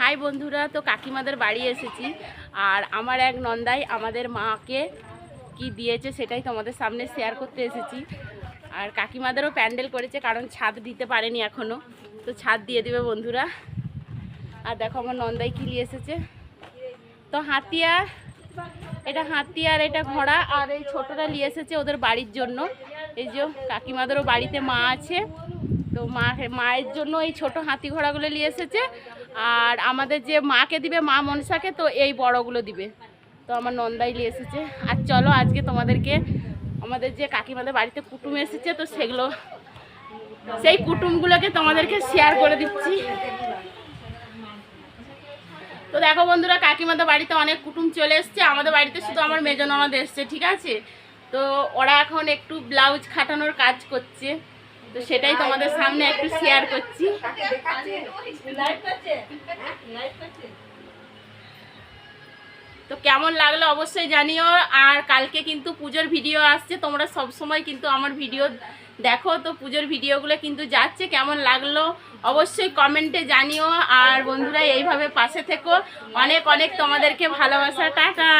High বন্ধুরা, তো কাকিমাদের বাড়ি এসেছি। আর আমার এক নন্দাই আমাদের মাকে কি দিয়েছে সেটাই তোমাদের সামনে শেয়ার করতে এসেছি। আর কাকিমাদেরও প্যান্ডেল করেছে, কারণ ছাদ দিতে পারেনি এখনও, তো ছাদ দিয়ে দেবে বন্ধুরা। আর দেখো আমার নন্দাই কি নিয়ে এসেছে, তো হাতি, আর এটা হাতি আর এটা ঘোড়া, আর এই ছোটটা নিয়ে এসেছে ওদের বাড়ির জন্য। এই যে কাকিমাদেরও বাড়িতে মা আছে, তো মায়ের জন্য এই ছোট হাতি ঘোড়াগুলো নিয়ে এসেছে। আর আমাদের যে মাকে দিবে, মা মনসাকে, তো এই বড়গুলো দিবে। তো আমার নন্দাই নিয়ে এসেছে। আর চলো আজকে তোমাদেরকে আমাদের যে কাকিমাদের বাড়িতে কুটুম এসেছে, তো সেই কুটুমগুলোকে তোমাদেরকে শেয়ার করে দিচ্ছি। তো দেখো বন্ধুরা, কাকিমাদের বাড়িতে অনেক কুটুম চলে এসছে। আমাদের বাড়িতে শুধু আমার মেজ ননদ এসছে, ঠিক আছে। তো ওরা এখন একটু ব্লাউজ খাটানোর কাজ করছে, তো সেটাই তোমাদের সামনে একটু শেয়ার করছি। তো কেমন লাগলো অবশ্যই জানিও। আর কালকে কিন্তু পুজোর ভিডিও আসছে, তোমরা সব সময় কিন্তু আমার ভিডিও দেখো, তো পুজোর ভিডিওগুলো কিন্তু যাচ্ছে। কেমন লাগলো অবশ্যই কমেন্টে জানিও। আর বন্ধুরা এইভাবে পাশে থেকো, অনেক অনেক তোমাদেরকে ভালোবাসা, টাটা।